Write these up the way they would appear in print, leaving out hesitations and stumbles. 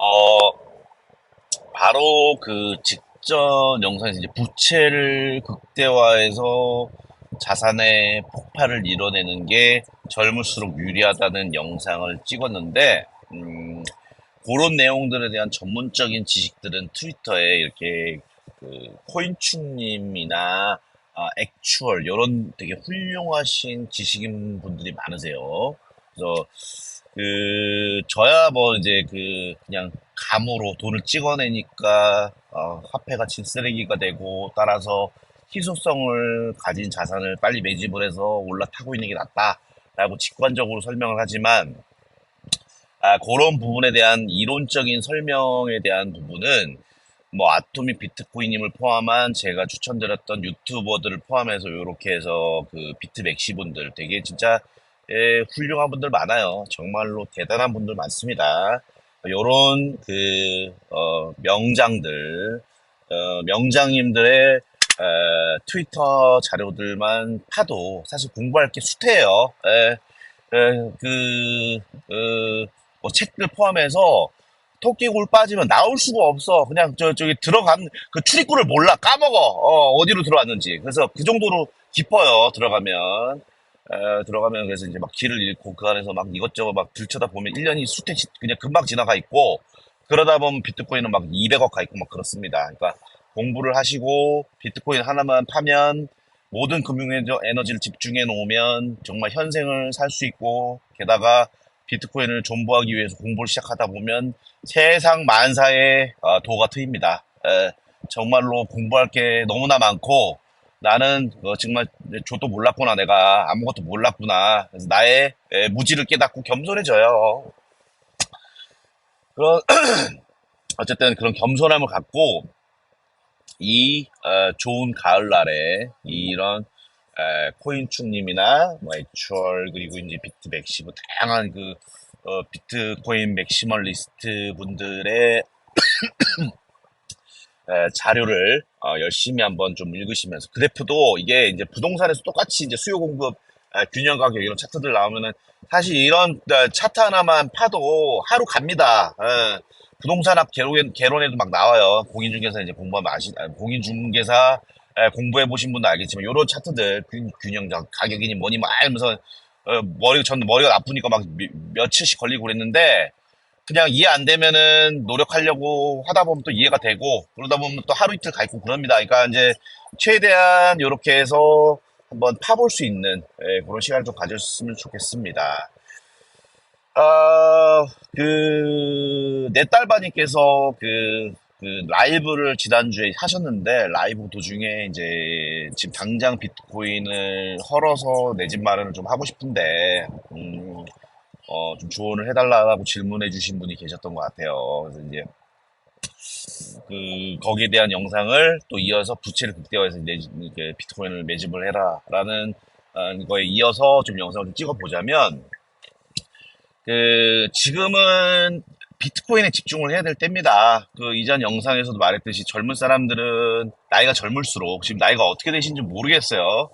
어, 바로 그 직전 영상에서 이제 부채를 극대화해서 자산의 폭발을 이뤄내는 게 젊을수록 유리하다는 영상을 찍었는데, 그런 내용들에 대한 전문적인 지식들은 트위터에 이렇게 그 코인충님이나 액추얼 이런 되게 훌륭하신 지식인 분들이 많으세요. 그래서 저야 뭐 이제 그냥 감으로 돈을 찍어내니까 화폐 가치 쓰레기가 되고, 따라서 희소성을 가진 자산을 빨리 매집을 해서 올라타고 있는 게 낫다라고 직관적으로 설명을 하지만, 그런 부분에 대한 이론적인 설명에 대한 부분은 뭐 아토믹 비트코인님을 포함한 제가 추천드렸던 유튜버들을 포함해서 요렇게 해서 그 비트 맥시 분들 되게 진짜 훌륭한 분들 많아요. 정말로 대단한 분들 많습니다. 요런 명장들, 명장님들의 트위터 자료들만 파도 사실 공부할 게 숱해요. 예, 뭐 책들 포함해서 토끼굴 빠지면 나올 수가 없어. 그냥 저기 들어간 그 출입구를 몰라. 까먹어. 어디로 들어왔는지. 그래서 그 정도로 깊어요. 들어가면 그래서 이제 막 길을 잃고 그 안에서 막 이것저것 막 들춰다 보면 1년이 그냥 금방 지나가 있고, 그러다 보면 비트코인은 막 200억 가 있고 막 그렇습니다. 그러니까 공부를 하시고 비트코인 하나만 파면, 모든 금융 에너지를 집중해 놓으면 정말 현생을 살 수 있고, 게다가 비트코인을 존버하기 위해서 공부를 시작하다 보면 세상 만사의 도가 트입니다. 정말로 공부할 게 너무나 많고, 나는 정말 저도 몰랐구나, 내가 아무것도 몰랐구나. 그래서 나의 무지를 깨닫고 겸손해져요. 그런 어쨌든 그런 겸손함을 갖고 좋은 가을날에 이런 코인축님이나 뭐 액추얼, 그리고 이제 비트 맥시브, 다양한 비트코인 맥시멀리스트 분들의 자료를 열심히 한번 좀 읽으시면서, 그래프도 이게 이제 부동산에서 똑같이 이제 수요 공급, 균형 가격 이런 차트들 나오면은 사실 이런 차트 하나만 파도 하루 갑니다. 부동산학 개론에도 막 나와요. 공인중개사 이제 공부하면 공인중개사 공부해 보신 분도 알겠지만, 이런 차트들 균형 가격이니 뭐니 막 하면서 머리가 나쁘니까 막 며칠씩 걸리고 그랬는데, 그냥 이해 안 되면은 노력하려고 하다 보면 또 이해가 되고, 그러다 보면 또 하루 이틀 가 있고 그럽니다. 그러니까 이제 최대한 이렇게 해서 한번 파볼 수 있는 그런 시간을 좀 가졌으면 좋겠습니다. 내 딸바님께서 라이브를 지난주에 하셨는데, 라이브 도중에 이제 지금 당장 비트코인을 헐어서 내 집 마련을 좀 하고 싶은데, 좀 조언을 해달라고 질문해 주신 분이 계셨던 것 같아요. 그래서 이제 거기에 대한 영상을 또 이어서 부채를 극대화해서 이렇게 비트코인을 매집을 해라라는 거에 이어서 좀 영상을 좀 찍어보자면, 지금은 비트코인에 집중을 해야 될 때입니다. 이전 영상에서도 말했듯이 젊은 사람들은 나이가 젊을수록, 지금 나이가 어떻게 되신지 모르겠어요.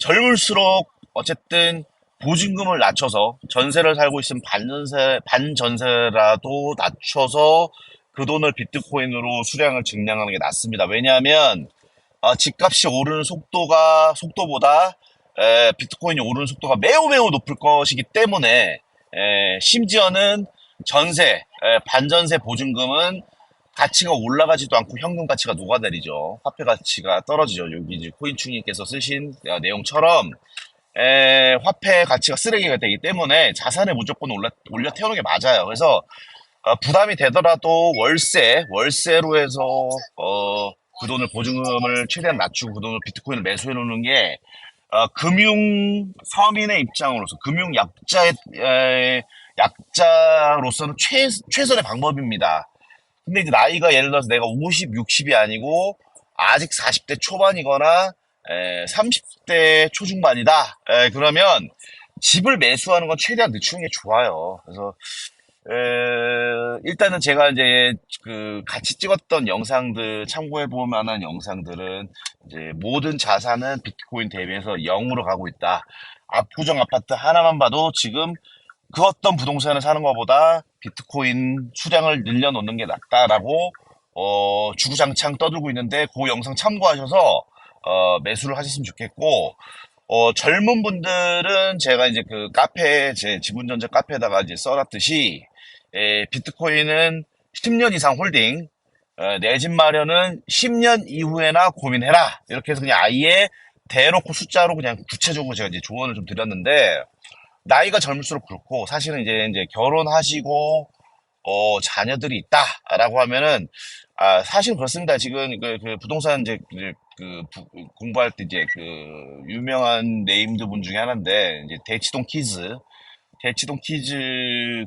젊을수록 어쨌든 보증금을 낮춰서, 전세를 살고 있으면 반전세라도 낮춰서 그 돈을 비트코인으로 수량을 증량하는 게 낫습니다. 왜냐하면 집값이 오르는 속도보다 비트코인이 오르는 속도가 매우 매우 높을 것이기 때문에, 심지어는 반전세 보증금은 가치가 올라가지도 않고 현금 가치가 녹아내리죠. 화폐 가치가 떨어지죠. 여기 이제 코인충님께서 쓰신 내용처럼 화폐 가치가 쓰레기가 되기 때문에 자산에 무조건 올려 태우는 게 맞아요. 그래서 부담이 되더라도 월세로 해서 그 돈을, 보증금을 최대한 낮추고 그 돈을 비트코인을 매수해 놓는 게 금융 서민의 입장으로서, 금융 약자로서는 최선의 방법입니다. 근데 이제 나이가 예를 들어서 내가 50, 60이 아니고 아직 40대 초반이거나 30대 초중반이다. 그러면 집을 매수하는 건 최대한 늦추는 게 좋아요. 그래서 일단은 제가 이제 같이 찍었던 영상들, 참고해 볼 만한 영상들은, 이제 모든 자산은 비트코인 대비해서 0으로 가고 있다. 압구정 아파트 하나만 봐도 지금 그 어떤 부동산을 사는 것보다 비트코인 수량을 늘려놓는 게 낫다라고 주구장창 떠들고 있는데 그 영상 참고하셔서 매수를 하셨으면 좋겠고 젊은 분들은 제가 이제 그 카페 제 지분전자 카페에다가 이제 써놨듯이 비트코인은 10년 이상 홀딩 내 집 마련은 10년 이후에나 고민해라 이렇게 해서 그냥 아예 대놓고 숫자로 그냥 구체적으로 제가 이제 조언을 좀 드렸는데 나이가 젊을수록 그렇고 사실은 이제 결혼하시고 자녀들이 있다라고 하면은 사실 그렇습니다. 지금 그 부동산 공부할 때 이제 그 유명한 네임드 분 중에 하나인데 이제 대치동 키즈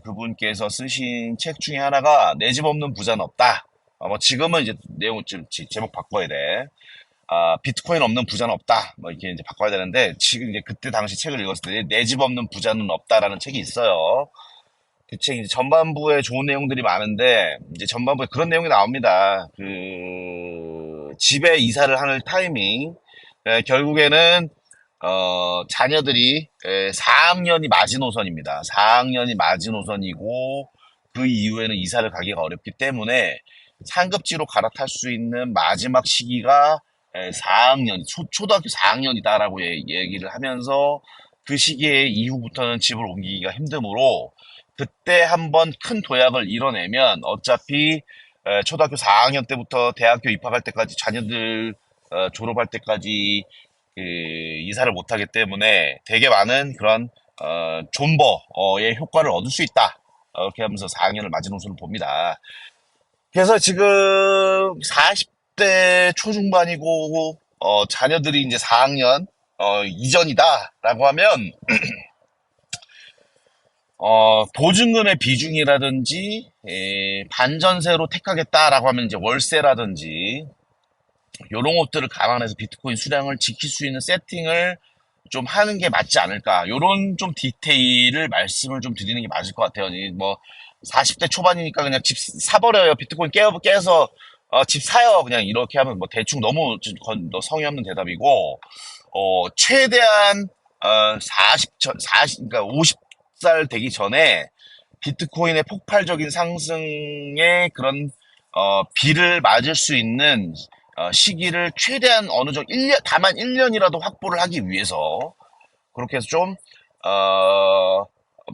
그분께서 쓰신 책 중에 하나가 내 집 없는 부자는 없다. 뭐 지금은 이제 내용 좀 제목 바꿔야 돼. 비트코인 없는 부자는 없다. 뭐 이렇게 이제 바꿔야 되는데 지금 이제 그때 당시 책을 읽었을 때 내 집 없는 부자는 없다라는 책이 있어요. 그 책 이제 전반부에 좋은 내용들이 많은데 이제 전반부에 그런 내용이 나옵니다. 그 집에 이사를 하는 타이밍 결국에는 자녀들이 4학년이 마지노선입니다. 4학년이 마지노선이고 그 이후에는 이사를 가기가 어렵기 때문에 상급지로 갈아탈 수 있는 마지막 시기가 4학년, 초등학교 4학년이다라고 얘기를 하면서 그 시기에 이후부터는 집을 옮기기가 힘드므로 그때 한번 큰 도약을 이뤄내면 어차피 초등학교 4학년 때부터 대학교 입학할 때까지 자녀들 졸업할 때까지 그 이사를 못하기 때문에 되게 많은 그런 존버의 효과를 얻을 수 있다. 이렇게 하면서 4학년을 마지노선을 봅니다. 그래서 지금 40대 초중반이고 자녀들이 이제 4학년 이전이다라고 하면 보증금의 비중이라든지 반전세로 택하겠다라고 하면 이제 월세라든지 요런 것들을 감안해서 비트코인 수량을 지킬 수 있는 세팅을 좀 하는 게 맞지 않을까. 요런 좀 디테일을 말씀을 좀 드리는 게 맞을 것 같아요. 뭐 40대 초반이니까 그냥 집 사버려요. 비트코인 깨서 집 사요. 그냥 이렇게 하면 뭐 대충 너무 성의 없는 대답이고 최대한 그러니까 50살 되기 전에 비트코인의 폭발적인 상승의 그런 비를 맞을 수 있는 시기를 최대한 어느 정도 다만 1년이라도 확보를 하기 위해서 그렇게 해서 좀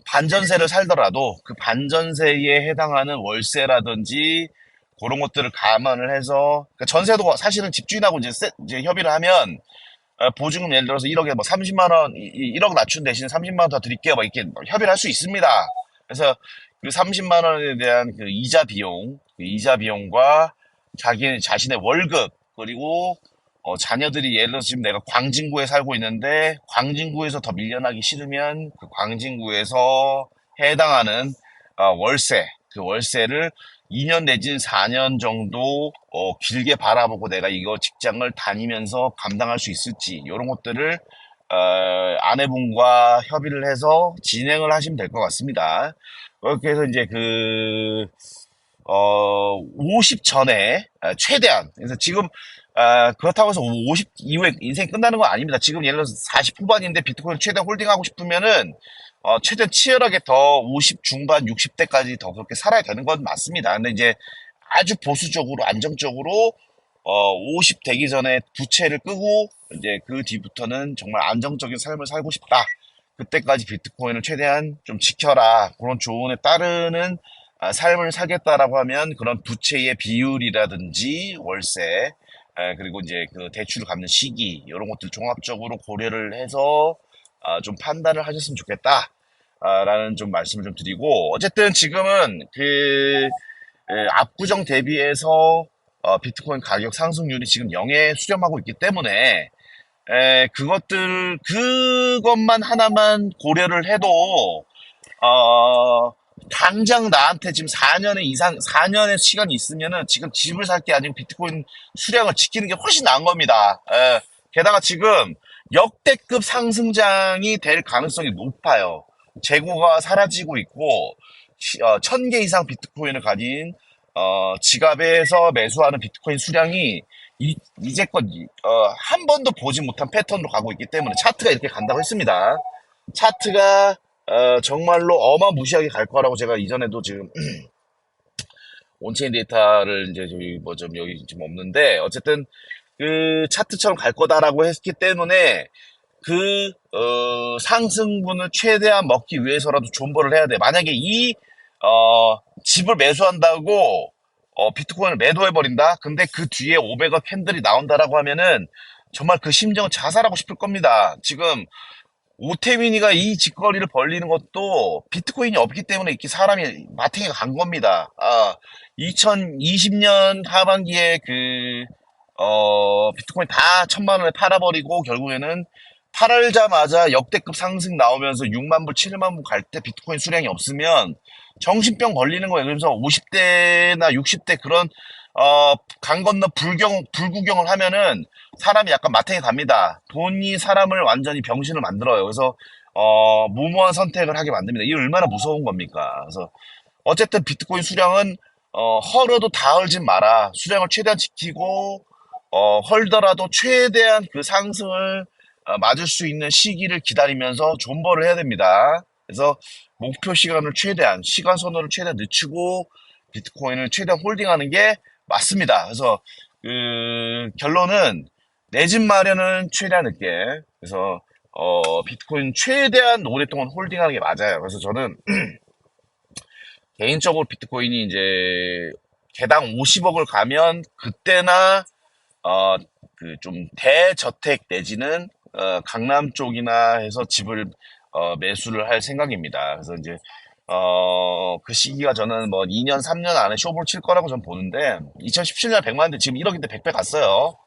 반전세를 살더라도 그 반전세에 해당하는 월세라든지 그런 것들을 감안을 해서 그러니까 전세도 사실은 집주인하고 이제 협의를 하면 보증금 예를 들어서 1억에 뭐 30만 원, 1억 낮춘 대신 30만 원 더 드릴게요. 막 이렇게 협의를 할 수 있습니다. 그래서 그 30만 원에 대한 그 이자 비용, 그 이자 비용과 자신의 월급, 그리고 자녀들이 예를 들어서 지금 내가 광진구에 살고 있는데 광진구에서 더 밀려나기 싫으면 그 광진구에서 해당하는 월세, 그 월세를 2년 내지는 4년 정도 길게 바라보고 내가 이거 직장을 다니면서 감당할 수 있을지 이런 것들을 아내분과 협의를 해서 진행을 하시면 될 것 같습니다. 그렇게 해서 이제 50 전에 최대한 그래서 지금 그렇다고 해서 50 이후에 인생이 끝나는 건 아닙니다. 지금 예를 들어서 40 후반인데 비트코인 최대한 홀딩하고 싶으면은 최대한 치열하게 더 50 중반 60대까지 더 그렇게 살아야 되는 건 맞습니다. 근데 이제 아주 보수적으로 안정적으로 50 되기 전에 부채를 끄고 이제 그 뒤부터는 정말 안정적인 삶을 살고 싶다. 그때까지 비트코인을 최대한 좀 지켜라. 그런 조언에 따르는 삶을 살겠다라고 하면 그런 부채의 비율이라든지 월세, 그리고 이제 그 대출을 갚는 시기, 이런 것들 종합적으로 고려를 해서 좀 판단을 하셨으면 좋겠다. 라는 좀 말씀을 좀 드리고, 어쨌든 지금은 압구정 대비해서 비트코인 가격 상승률이 지금 0에 수렴하고 있기 때문에 그것만 하나만 고려를 해도 당장 나한테 지금 4년의 시간이 있으면은 지금 집을 살 게 아니고 비트코인 수량을 지키는 게 훨씬 나은 겁니다. 게다가 지금 역대급 상승장이 될 가능성이 높아요. 재고가 사라지고 있고, 1000개 이상 비트코인을 가진, 지갑에서 매수하는 비트코인 수량이 이제껏, 한 번도 보지 못한 패턴으로 가고 있기 때문에 차트가 이렇게 간다고 했습니다. 차트가 정말로 어마무시하게 갈 거라고 제가 이전에도 지금 온체인 데이터를 이제 저희 뭐 좀 여기 지금 없는데 어쨌든 그 차트처럼 갈 거다라고 했기 때문에 상승분을 최대한 먹기 위해서라도 존버를 해야 돼. 만약에 집을 매수한다고, 비트코인을 매도해버린다? 근데 그 뒤에 500억 캔들이 나온다라고 하면은 정말 그 심정은 자살하고 싶을 겁니다. 지금 오태민이가 이 짓거리를 벌리는 것도 비트코인이 없기 때문에 이렇게 사람이 마탱이가 간 겁니다. 2020년 하반기에 비트코인 다 1,000만 원에 팔아버리고 결국에는 팔자마자 역대급 상승 나오면서 6만 불, 7만 불 갈 때 비트코인 수량이 없으면 정신병 걸리는 거예요. 그래서 50대나 60대 그런, 강 건너 불구경을 하면은 사람이 약간 마탱이 갑니다. 돈이 사람을 완전히 병신을 만들어요. 그래서, 무모한 선택을 하게 만듭니다. 이게 얼마나 무서운 겁니까? 그래서 어쨌든 비트코인 수량은 헐어도 다 헐진 마라. 수량을 최대한 지키고 헐더라도 최대한 그 상승을 맞을 수 있는 시기를 기다리면서 존버를 해야 됩니다. 그래서 목표 시간을 최대한 시간선호를 최대한 늦추고 비트코인을 최대한 홀딩하는 게 맞습니다. 그래서 결론은 내 집 마련은 최대한 늦게. 그래서 비트코인 최대한 오랫동안 홀딩하는 게 맞아요. 그래서 저는 개인적으로 비트코인이 이제 개당 50억을 가면 그때나 좀 대저택 내지는 강남 쪽이나 해서 집을 매수를 할 생각입니다. 그래서 이제 그 시기가 저는 뭐 2년, 3년 안에 쇼부를 칠 거라고 저는 보는데 2017년 100만인데 지금 1억인데 100배 갔어요.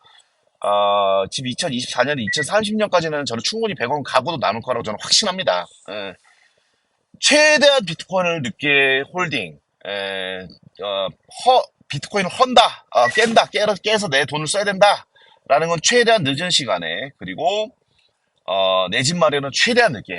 지금 2024년, 2030년까지는 저는 충분히 100원 가고도 남을 거라고 저는 확신합니다. 예. 최대한 비트코인을 늦게 홀딩, 비트코인을 헌다, 깨서 내 돈을 써야 된다, 라는 건 최대한 늦은 시간에, 그리고, 내 집 마련은 최대한 늦게.